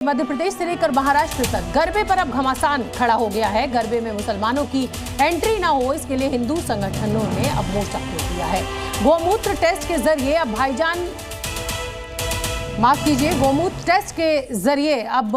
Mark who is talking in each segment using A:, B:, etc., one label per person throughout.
A: मध्य प्रदेश से लेकर महाराष्ट्र तक गरबे पर अब घमासान खड़ा हो गया है। गरबे में मुसलमानों की एंट्री ना हो, इसके लिए हिंदू संगठनों ने अब मोर्चा खोल दिया है। गोमूत्र टेस्ट के जरिए अब गोमूत्र टेस्ट के जरिए अब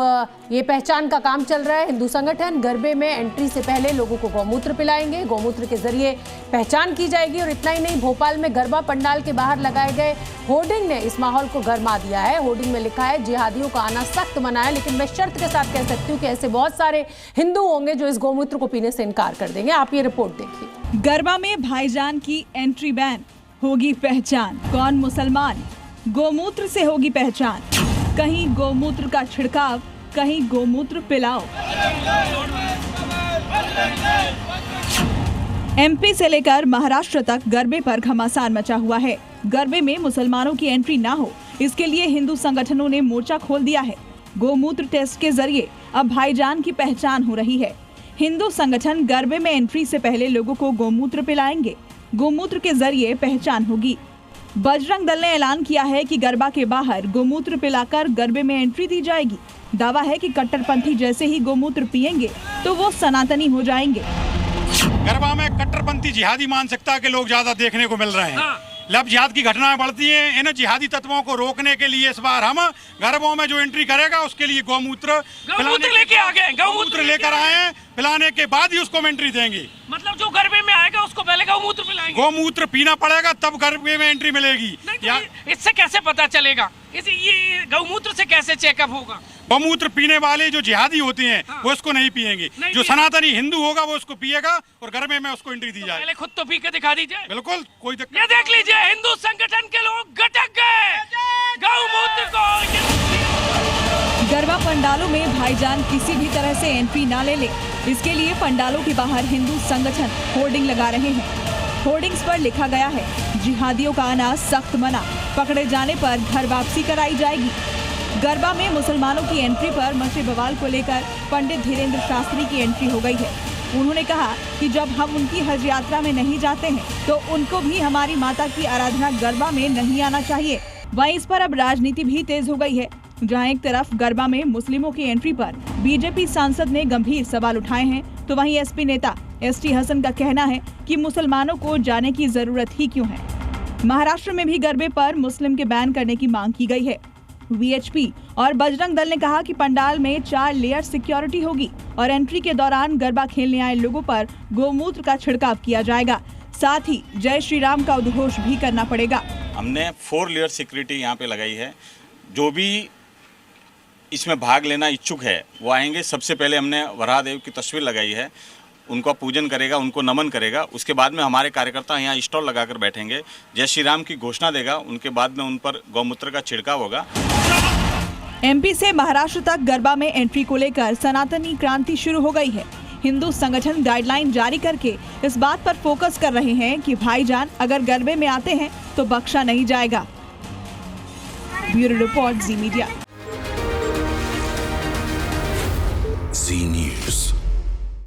A: ये पहचान का काम चल रहा है। हिंदू संगठन गरबे में एंट्री से पहले लोगों को गौमूत्र पिलाएंगे। गौमूत्र के जरिए पहचान की जाएगी। और इतना ही नहीं, भोपाल में गरबा पंडाल के बाहर लगाए गए होर्डिंग ने इस माहौल को गरमा दिया है। होर्डिंग में लिखा है, जिहादियों का आना सख्त मना है, लेकिन मैं शर्त के साथ कह सकती हूँ कि ऐसे बहुत सारे हिंदू होंगे जो इस गौमूत्र को पीने से इनकार कर देंगे। आप ये रिपोर्ट देखिए।
B: गरबा में भाईजान की एंट्री बैन, होगी पहचान, कौन मुसलमान, गोमूत्र से होगी पहचान, कहीं गोमूत्र का छिड़काव, कहीं गोमूत्र पिलाओ। एमपी से लेकर महाराष्ट्र तक गरबे पर घमासान मचा हुआ है। गरबे में मुसलमानों की एंट्री ना हो, इसके लिए हिंदू संगठनों ने मोर्चा खोल दिया है। गोमूत्र टेस्ट के जरिए अब भाईजान की पहचान हो रही है। हिंदू संगठन गरबे में एंट्री से पहले लोगों को गोमूत्र पिलाएंगे। गोमूत्र के जरिए पहचान होगी। बजरंग दल ने ऐलान किया है कि गरबा के बाहर गोमूत्र पिलाकर गरबे में एंट्री दी जाएगी। दावा है कि कट्टरपंथी जैसे ही गोमूत्र पिएंगे तो वो सनातनी हो जाएंगे।
C: गरबा में कट्टरपंथी जिहादी मानसिकता के लोग ज्यादा देखने को मिल रहे हैं। लब जिहाद की घटनाएं बढ़ती हैं। इन जिहादी तत्वों को रोकने के लिए इस बार हम गरबों में जो एंट्री करेगा उसके लिए गौमूत्र लेके आ गए, गौमूत्र लेकर आए हैं। पिलाने के बाद ही उसको एंट्री देंगे। मतलब जो गरबे में आएगा उसको पहले गौमूत्र पिलाएंगे। गौमूत्र पीना पड़ेगा तब गरबे में एंट्री मिलेगी।
D: इससे कैसे पता चलेगा? ये गौमूत्र से कैसे चेकअप होगा?
C: गौमूत्र पीने वाले जो जिहादी होते हैं वो इसको नहीं पिएंगे। जो सनातनी हिंदू होगा वो उसको पिएगा और गरबे में उसको एंट्री दी जाए।
D: पहले खुद तो पी के दिखा दीजिए।
C: बिल्कुल, कोई दिक्कत।
D: ये देख लीजिए, हिंदू संगठन के लोग गटक गए गौमूत्र को।
B: गरबा पंडालों में भाईजान किसी भी तरह से एंट्री ना ले, इसके लिए पंडालों के बाहर हिंदू संगठन होर्डिंग लगा रहे हैं। होर्डिंग्स पर लिखा गया है, जिहादियों का आना सख्त मना, पकड़े जाने पर घर वापसी कराई जाएगी। गरबा में मुसलमानों की एंट्री पर मचे बवाल को लेकर पंडित धीरेन्द्र शास्त्री की एंट्री हो गई है। उन्होंने कहा कि जब हम उनकी हज यात्रा में नहीं जाते हैं तो उनको भी हमारी माता की आराधना गरबा में नहीं आना चाहिए। वहीं इस पर अब राजनीति भी तेज हो गई है। जहां एक तरफ गरबा में मुस्लिमों की एंट्री पर बीजेपी सांसद ने गंभीर सवाल उठाए हैं, तो वहीं एसपी नेता एसटी हसन का कहना है कि मुसलमानों को जाने की जरूरत ही क्यों है। महाराष्ट्र में भी गरबे पर मुस्लिम के बैन करने की मांग की गई है। वीएचपी और बजरंग दल ने कहा कि पंडाल में 4 लेयर सिक्योरिटी होगी और एंट्री के दौरान गरबा खेलने आए लोगों पर गोमूत्र का छिड़काव किया जाएगा। साथ ही जय श्री राम का उद्घोष भी करना पड़ेगा।
E: हमने 4 लेयर सिक्योरिटी यहाँ पे लगाई है। जो भी इसमें भाग लेना इच्छुक है वो आएंगे। सबसे पहले हमने वराहदेव की तस्वीर लगाई है, उनका पूजन करेगा, उनको नमन करेगा। उसके बाद में हमारे कार्यकर्ता यहाँ स्टॉल लगाकर बैठेंगे, जय श्री राम की घोषणा देगा। उनके बाद में उन पर गौमूत्र का छिड़काव होगा।
B: एमपी से महाराष्ट्र तक गरबा में एंट्री को लेकर सनातनी क्रांति शुरू हो गई है। हिंदू संगठन गाइडलाइन जारी करके इस बात पर फोकस कर रहे हैं कि भाईजान अगर गरबे में आते हैं तो बख्शा नहीं जाएगा। ब्यूरो रिपोर्ट, जी मीडिया।